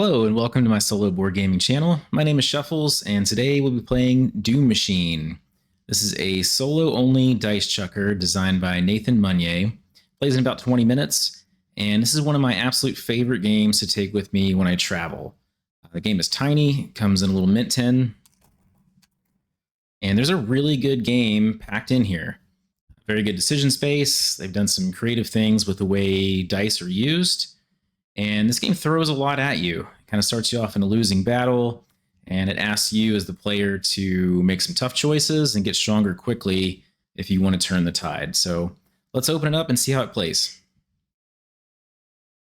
Hello and welcome to my solo board gaming channel. My name is Shuffles and today we'll be playing Doom Machine. This is a solo-only dice chucker designed by Nathan Munier. Plays in about 20 minutes, and this is one of my absolute favorite games to take with me when I travel. The game is tiny, comes in a little mint tin, and there's a really good game packed in here. Very good decision space. They've done some creative things with the way dice are used. And this game throws a lot at you. It kind of starts you off in a losing battle, and it asks you as the player to make some tough choices and get stronger quickly if you want to turn the tide. So let's open it up and see how it plays.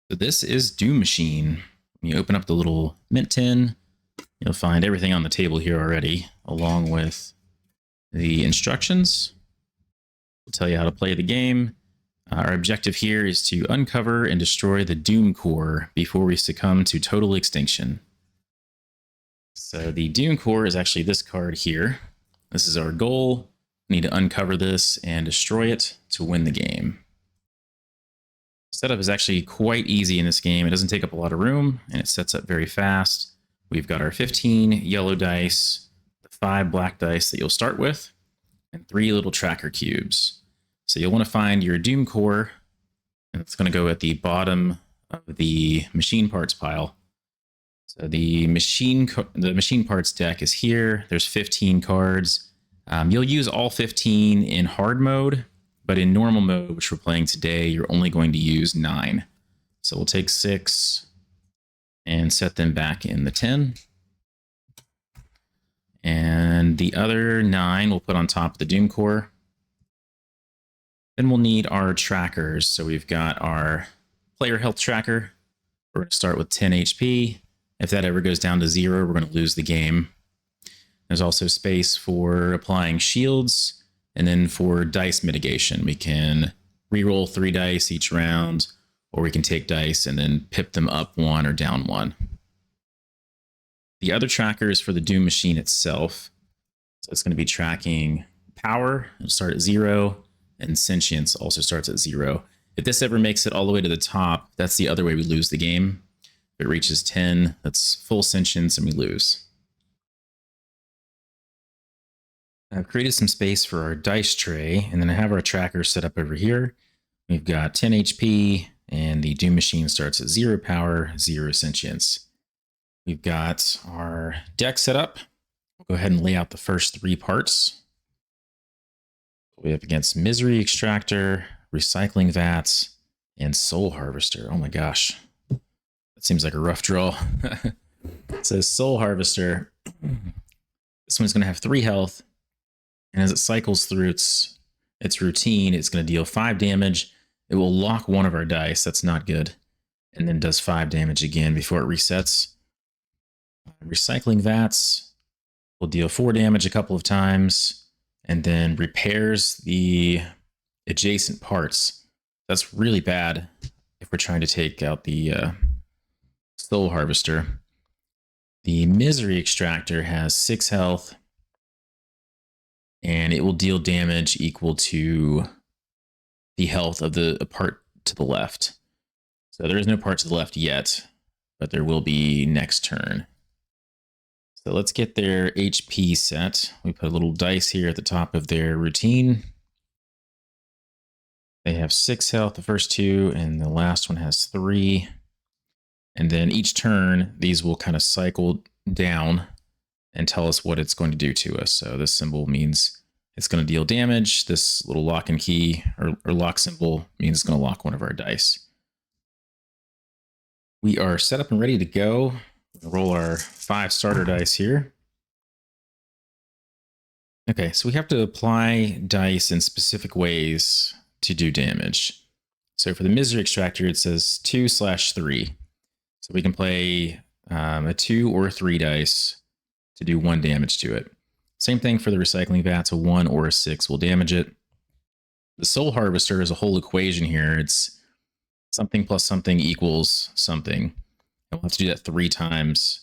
So this is Doom Machine. When you open up the little mint tin, you'll find everything on the table here already, along with the instructions. We'll tell you how to play the game. Our objective here is to uncover and destroy the Doom Core before we succumb to total extinction. So the Doom Core is actually this card here. This is our goal. We need to uncover this and destroy it to win the game. Setup is actually quite easy in this game. It doesn't take up a lot of room, and it sets up very fast. We've got our 15 yellow dice, the 5 black dice that you'll start with, and 3 little tracker cubes. So you'll want to find your Doom Core, and it's going to go at the bottom of the machine parts pile. So the machine parts deck is here. There's 15 cards. You'll use all 15 in hard mode, but in normal mode, which we're playing today, you're only going to use 9. So we'll take 6 and set them back in the 10. And the other 9 we'll put on top of the Doom Core. Then we'll need our trackers. So we've got our player health tracker. We're going to start with 10 HP. If that ever goes down to 0, we're going to lose the game. There's also space for applying shields, and then for dice mitigation. We can reroll 3 dice each round, or we can take dice and then pip them up 1 or down 1. The other tracker is for the Doom Machine itself. So it's going to be tracking power. It'll start at 0. And sentience also starts at 0. If this ever makes it all the way to the top, that's the other way we lose the game. If it reaches 10, that's full sentience and we lose. I've created some space for our dice tray, and then I have our tracker set up over here. We've got 10 HP, and the Doom Machine starts at 0 power, 0 sentience. We've got our deck set up. We'll go ahead and lay out the first 3 parts. We have against Misery Extractor, Recycling Vats, and Soul Harvester. Oh my gosh. That seems like a rough draw. It says Soul Harvester. This one's going to have 3 health. And as it cycles through its routine, it's going to deal 5 damage. It will lock one of our dice. That's not good. And then does 5 damage again before it resets. Recycling Vats will deal 4 damage a couple of times, and then repairs the adjacent parts. That's really bad if we're trying to take out the Soul Harvester. The Misery Extractor has 6 health, and it will deal damage equal to the health of the part to the left. So there is no part to the left yet, but there will be next turn. So let's get their HP set. We put a little dice here at the top of their routine. They have 6 health, the first 2, and the last one has 3. And then each turn, these will kind of cycle down and tell us what it's going to do to us. So this symbol means it's going to deal damage. This little lock and key or lock symbol means it's going to lock one of our dice. We are set up and ready to go. Roll our 5 starter dice here. Okay, so we have to apply dice in specific ways to do damage. So for the Misery Extractor, it says 2/3. So we can play a 2 or a 3 dice to do 1 damage to it. Same thing for the Recycling Vats, a 1 or a 6 will damage it. The Soul Harvester is a whole equation here. It's something plus something equals something. And we'll have to do that 3 times.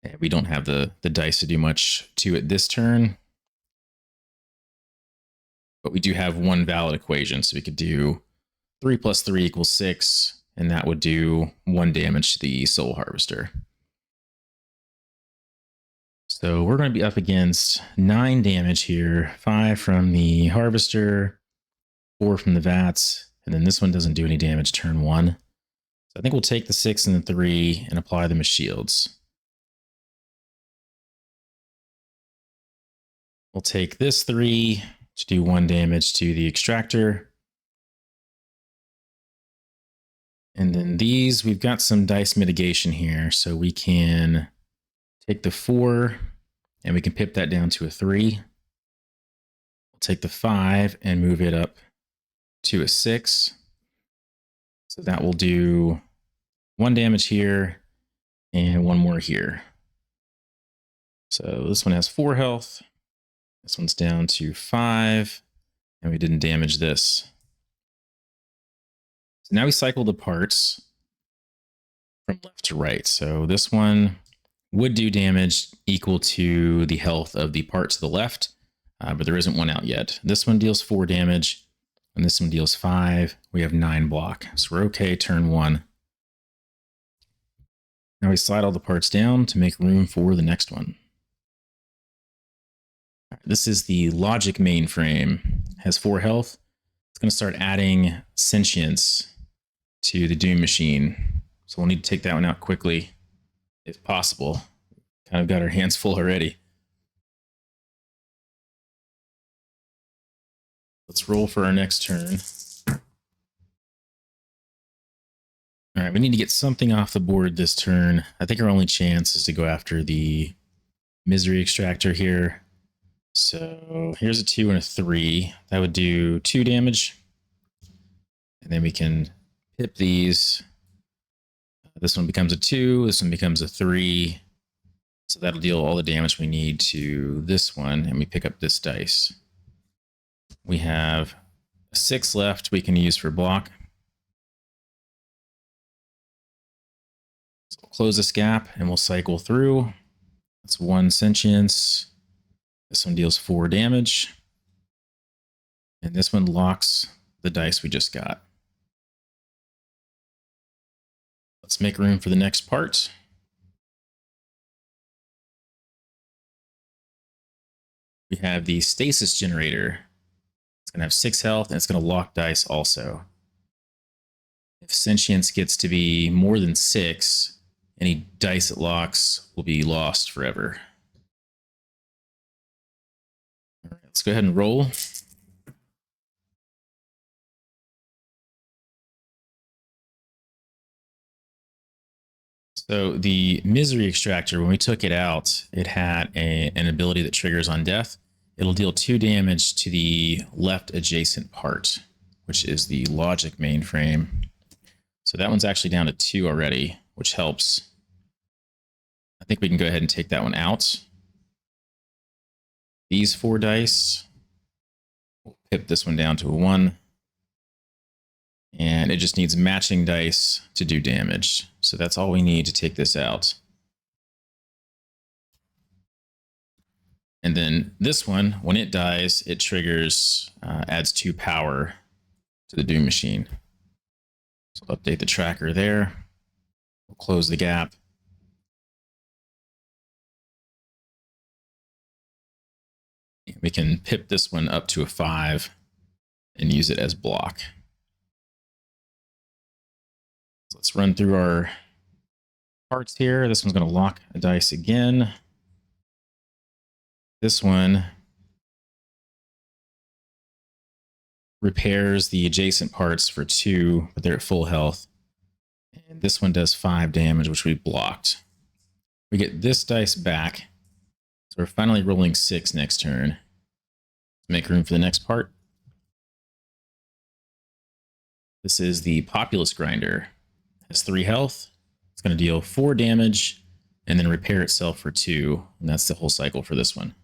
And we don't have the dice to do much to it this turn. But we do have 1 valid equation. So we could do 3 plus 3 equals 6. and that would do 1 damage to the soul harvester. So we're going to be up against 9 damage here, 5 from the harvester, 4 from the vats, and then this one doesn't do any damage turn 1. So I think we'll take the 6 and the 3 and apply them as shields. We'll take this 3 to do 1 damage to the extractor. And then these, we've got some dice mitigation here, so we can take the 4 and we can pip that down to a 3. We'll take the 5 and move it up to a 6. So that will do 1 damage here and 1 more here. So this one has 4 health. This one's down to 5, and we didn't damage this. So now we cycle the parts from left to right. So this one would do damage equal to the health of the part to the left, but there isn't one out yet. This one deals 4 damage, and this one deals 5. We have 9 block, so we're okay turn 1. Now we slide all the parts down to make room for the next one. This is the logic mainframe. It has 4 health. It's going to start adding sentience to the Doom machine. So we'll need to take that one out quickly, if possible. Kind of got our hands full already. Let's roll for our next turn. All right, we need to get something off the board this turn. I think our only chance is to go after the misery extractor here. So here's a 2 and a 3. That would do 2 damage. And then we can pip these. This one becomes a 2. This one becomes a 3. So that'll deal all the damage we need to this one. And we pick up this dice. We have a 6 left we can use for block. So we'll close this gap and we'll cycle through. That's 1 sentience. This one deals 4 damage. And this one locks the dice we just got. Let's make room for the next part. We have the stasis generator. It's going to have 6 health, and it's going to lock dice also. If sentience gets to be more than 6, any dice it locks will be lost forever. All right, let's go ahead and roll. So the misery extractor, when we took it out, it had an ability that triggers on death. It'll deal 2 damage to the left adjacent part, which is the logic mainframe. So that one's actually down to 2 already, which helps. I think we can go ahead and take that one out. These 4 dice, we'll pip this one down to a 1. And it just needs matching dice to do damage. So that's all we need to take this out. And then this one, when it dies, it triggers, adds 2 power to the Doom machine. So I'll update the tracker there. We'll close the gap. We can pip this one up to a 5 and use it as block. So let's run through our parts here. This one's going to lock a dice again. This one repairs the adjacent parts for 2, but they're at full health. And this one does 5 damage, which we blocked. We get this dice back. So we're finally rolling 6 next turn. Let's make room for the next part. This is the Populous Grinder. It has 3 health. It's going to deal 4 damage and then repair itself for 2. And that's the whole cycle for this one.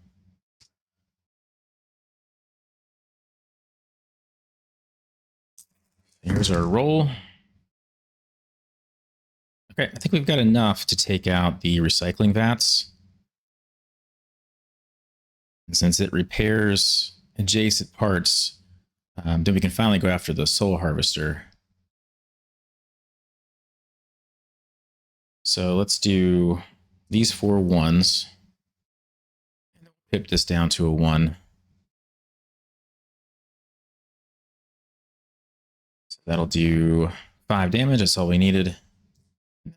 Here's our roll. Okay, I think we've got enough to take out the recycling vats. And since it repairs adjacent parts, then we can finally go after the soul harvester. So let's do these 4 ones. Pip this down to a 1. So that'll do 5 damage. That's all we needed.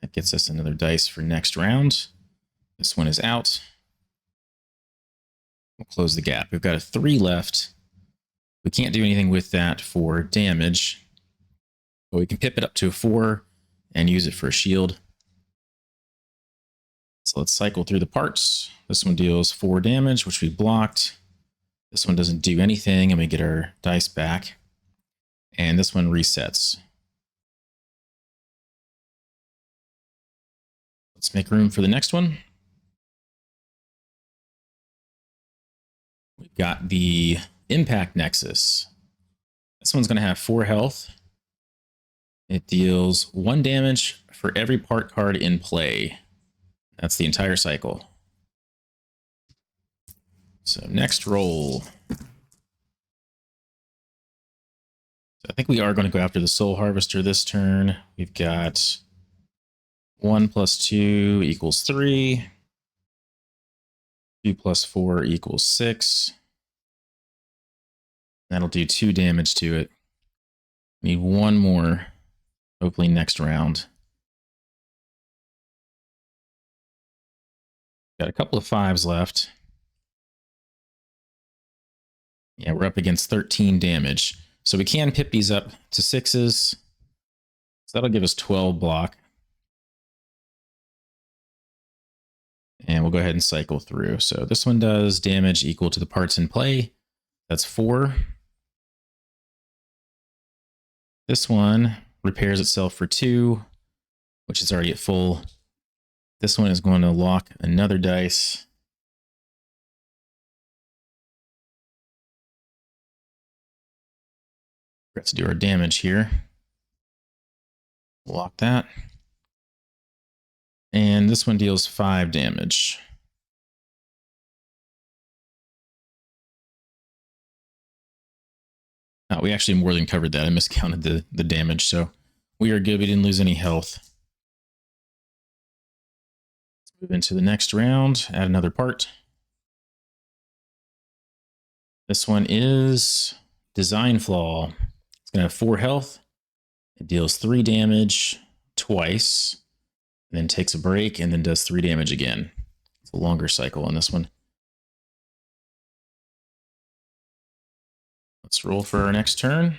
That gets us another dice for next round. This one is out. We'll close the gap. We've got a 3 left. We can't do anything with that for damage, but we can pip it up to a 4 and use it for a shield. So let's cycle through the parts. This one deals 4 damage, which we blocked. This one doesn't do anything, and we get our dice back. And this one resets. Let's make room for the next one. We've got the Impact Nexus. This one's going to have 4 health. It deals 1 damage for every part card in play. That's the entire cycle. So next roll. So I think we are going to go after the Soul Harvester this turn. We've got 1 plus 2 equals 3. 2 plus 4 equals 6. That'll do 2 damage to it. Need 1 more, hopefully next round. Got a couple of 5s left. Yeah, we're up against 13 damage. So we can pip these up to 6s. So that'll give us 12 block. And we'll go ahead and cycle through. So this one does damage equal to the parts in play. That's 4. This one repairs itself for 2, which is already at full. This one is going to lock another dice. Forgot to do our damage here. Lock that. And this one deals 5 damage. We actually more than covered that. I miscounted the damage, so we are good. We didn't lose any health. Let's move into the next round. Add another part. This one is Design Flaw. It's going to have 4 health. It deals 3 damage twice, and then takes a break, and then does 3 damage again. It's a longer cycle on this one. Let's roll for our next turn.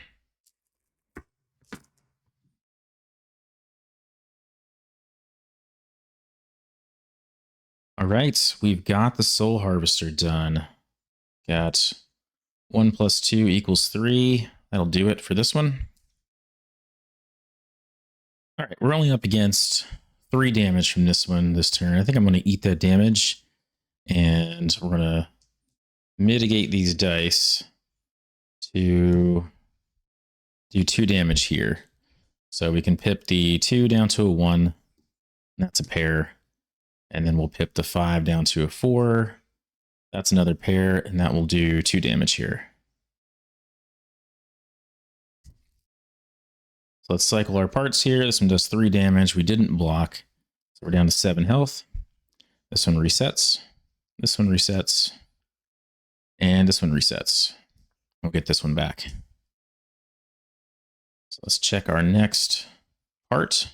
All right, we've got the Soul Harvester done. Got 1 plus 2 equals 3. That'll do it for this one. All right, we're only up against 3 damage from this one this turn. I think I'm going to eat that damage, and we're going to mitigate these dice to do 2 damage here. So we can pip the 2 down to a 1. That's a pair. And then we'll pip the 5 down to a 4. That's another pair, and that will do 2 damage here. So let's cycle our parts here. This one does 3 damage. We didn't block. So we're down to 7 health. This one resets. This one resets. And this one resets. We'll get this one back. So let's check our next part.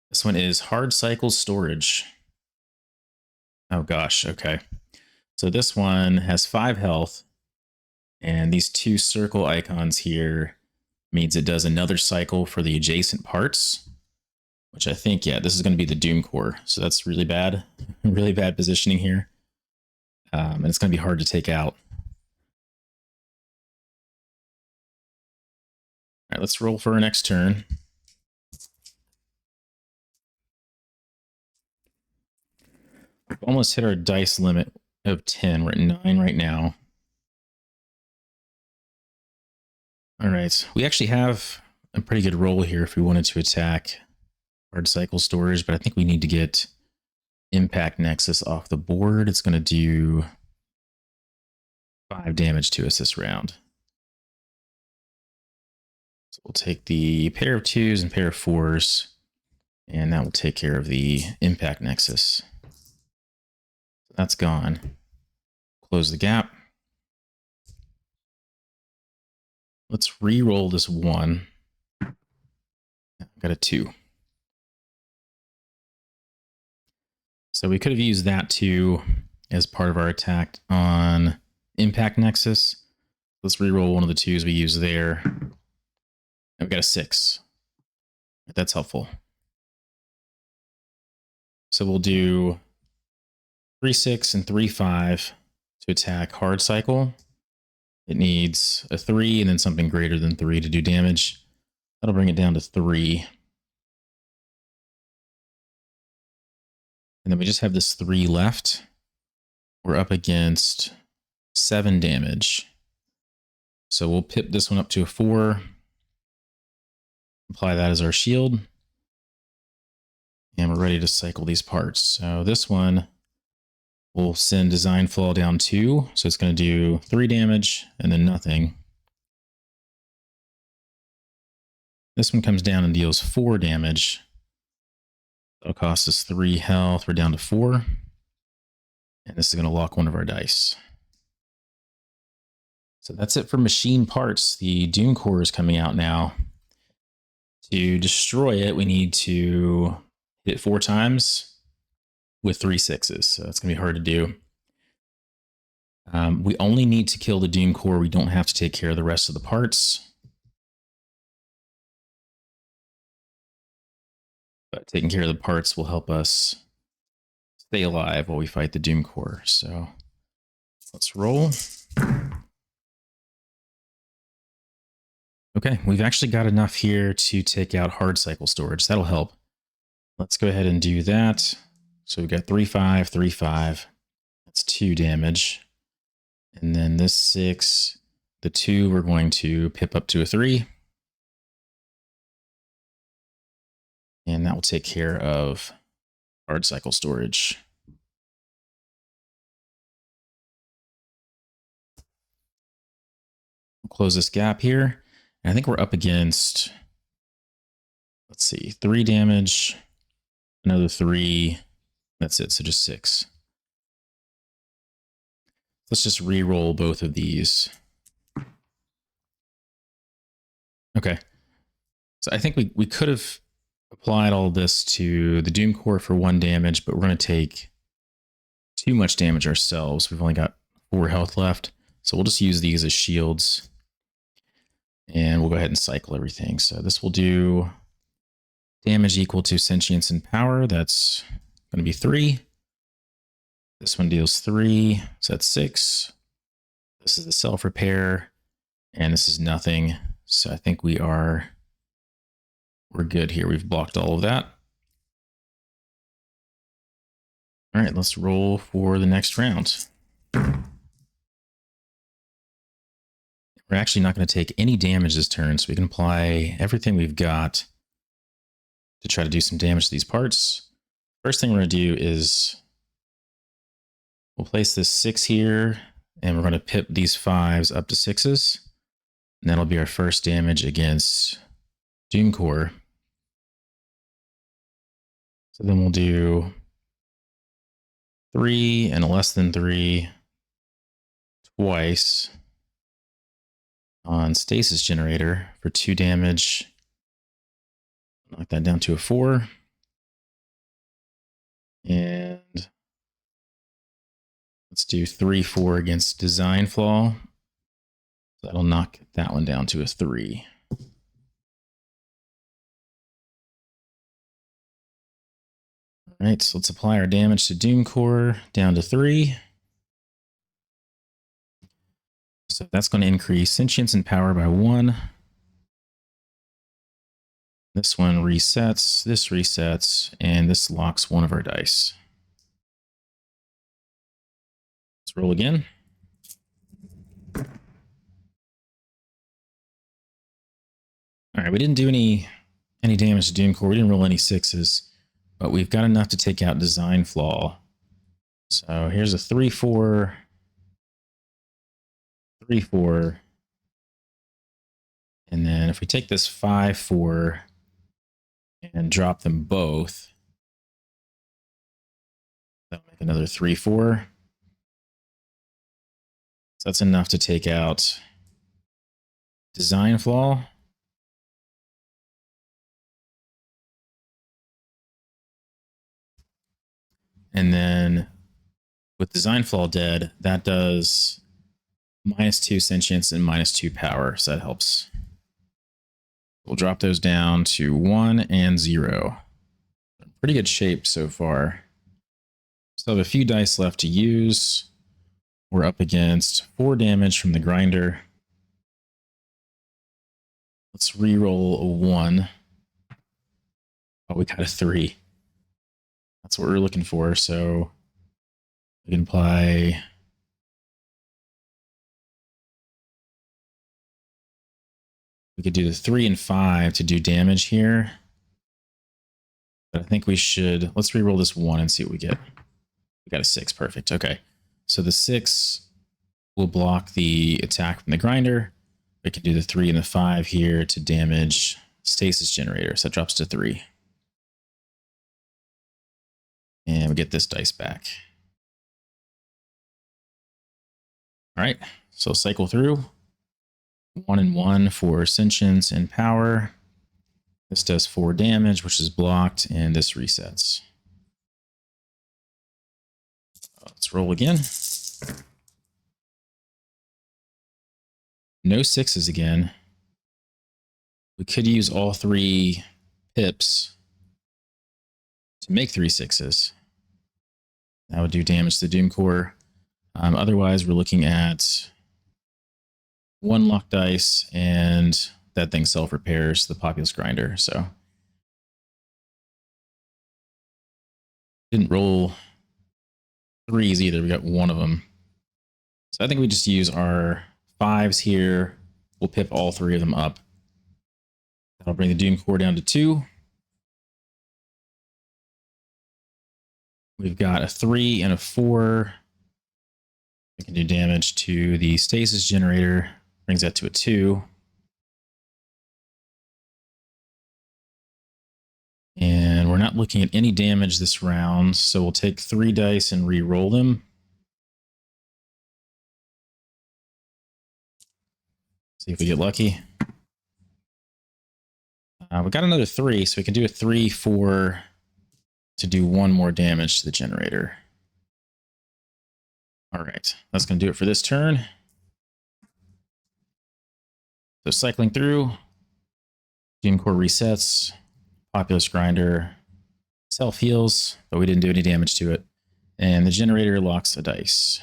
This one is Hard Cycle Storage. Oh gosh, okay. So this one has 5 health, and these 2 circle icons here means it does another cycle for the adjacent parts, which I think, yeah, this is going to be the Doom Core. So that's really bad, really bad positioning here. And it's going to be hard to take out. All right, let's roll for our next turn. We've almost hit our dice limit of 10. We're at 9 right now. All right, we actually have a pretty good roll here if we wanted to attack Hard Cycle Storage, but I think we need to get Impact Nexus off the board. It's going to do 5 damage to us this round. So we'll take the pair of 2s and pair of 4s And that will take care of the impact nexus. That's gone. Close the gap. Let's re-roll this 1. Got a 2. So we could have used that 2 as part of our attack on impact nexus. Let's re-roll one of the 2s we used there. And we got a 6. That's helpful. So we'll do 3-6 and 3-5 to attack hard cycle. It needs a 3 and then something greater than 3 to do damage. That'll bring it down to 3. And then we just have this 3 left. We're up against 7 damage. So we'll pip this one up to a 4. Apply that as our shield. And we're ready to cycle these parts. So this one will send Design Flaw down 2. So it's going to do 3 damage and then nothing. This one comes down and deals 4 damage. That'll cost us 3 health. We're down to 4. And this is going to lock one of our dice. So that's it for machine parts. The Doom Core is coming out now. To destroy it, we need to hit it 4 times with 3 6s. So it's going to be hard to do. We only need to kill the Doom Core. We don't have to take care of the rest of the parts. But taking care of the parts will help us stay alive while we fight the Doom Core. So let's roll. Okay, we've actually got enough here to take out hard cycle storage. That'll help. Let's go ahead and do that. So we've got 3-5, 3-5. That's 2 damage. And then this 6, the 2, we're going to pip up to a 3. And that will take care of hard cycle storage. We'll close this gap here. And I think we're up against, let's see, 3 damage, another 3. That's it, so just 6. Let's just re-roll both of these. Okay. So I think we could have applied all this to the Doom Core for 1 damage, but we're going to take too much damage ourselves. We've only got 4 health left. So we'll just use these as shields. And we'll go ahead and cycle everything. So this will do damage equal to sentience and power. That's going to be 3. This one deals 3, so that's 6. This is the self-repair, and this is nothing. So I think we're good here. We've blocked all of that. All right, let's roll for the next round. We're actually not going to take any damage this turn, so we can apply everything we've got to try to do some damage to these parts. First thing we're going to do is we'll place this 6 here, and we're going to pip these 5s up to 6s. And that'll be our first damage against Doom Core. So then we'll do 3 and a less than 3 twice on Stasis Generator for 2 damage. Knock that down to a 4. And let's do 3-4 against Design Flaw. That'll knock that one down to a 3. All right, so let's apply our damage to Doom Core down to 3. So that's going to increase sentience and power by 1. This one resets, this resets, and this locks one of our dice. Let's roll again. All right, we didn't do any damage to Doom Core. We didn't roll any 6s, but we've got enough to take out Design Flaw. So here's a 3-4, 3-4, and then if we take this 5-4, and drop them both. That'll make another 3-4. So that's enough to take out design flaw. And then with design flaw dead, that does -2 sentience and -2 power. So that helps. We'll drop those down to 1 and 0. Pretty good shape so far. Still have a few dice left to use. We're up against 4 damage from the grinder. Let's re-roll a 1. Oh, we got a 3. That's what we're looking for. So we can apply. We could do the 3 and 5 to do damage here. But I think we should. Let's re-roll this 1 and see what we get. We got a 6. Perfect. Okay. So the 6 will block the attack from the grinder. We can do the 3 and the 5 here to damage stasis generator. So that drops to 3. And we get this dice back. All right. So cycle through. 1 and 1 for sentience and power. This does 4 damage, which is blocked, and this resets. Let's roll again. No 6s again. We could use all 3 pips to make 3 6s. That would do damage to the Doom Core. Otherwise, we're looking at 1 luck dice, and that thing self-repairs the Populous Grinder. So didn't roll 3s either. We got 1 of them. So I think we just use our 5s here. We'll pip all 3 of them up. That'll bring the Doom Core down to 2. We've got a 3 and a 4. We can do damage to the stasis generator. Brings that to a 2. And we're not looking at any damage this round, so we'll take 3 dice and re-roll them. See if we get lucky. We got another 3, so we can do a 3-4 to do 1 more damage to the generator. All right, that's going to do it for this turn. So cycling through, Doom Core resets, Populous Grinder self-heals, but we didn't do any damage to it. And the generator locks a dice.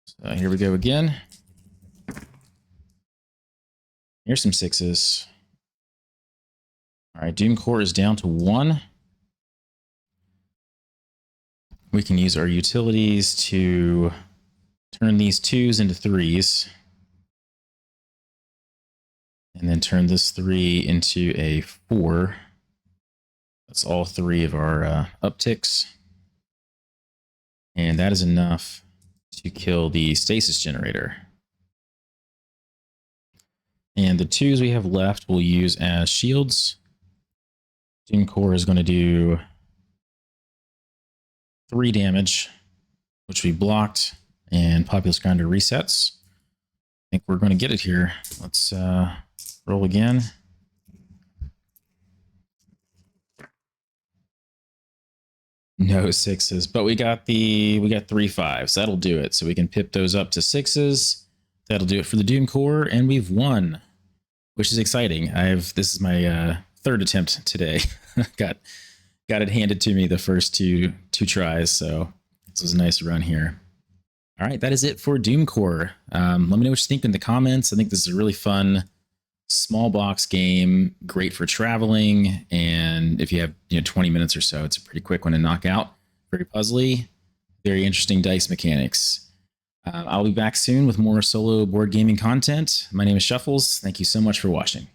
So here we go again. Here's some 6s. All right, Doom Core is down to 1. We can use our utilities to turn these 2s into 3s. And then turn this 3 into a 4. That's all 3 of our upticks. And that is enough to kill the stasis generator. And the 2s we have left we'll use as shields. Doom Core is going to do 3 damage, which we blocked, and Populous Grinder resets. I think we're going to get it here. Let's roll again. No 6s, but we got 3 5s. That'll do it. So we can pip those up to 6s. That'll do it for the Doom Core, and we've won, which is exciting. This is my 3rd attempt today. got it handed to me the first two tries, so this was a nice run here. All right, that is it for Doom Core. Let me know what you think in the comments. I think this is a really fun small box game, great for traveling, and if you have 20 minutes or so, it's a pretty quick one to knock out. Very puzzly, very interesting dice mechanics. I'll be back soon with more solo board gaming content. My name is Shuffles. Thank you so much for watching.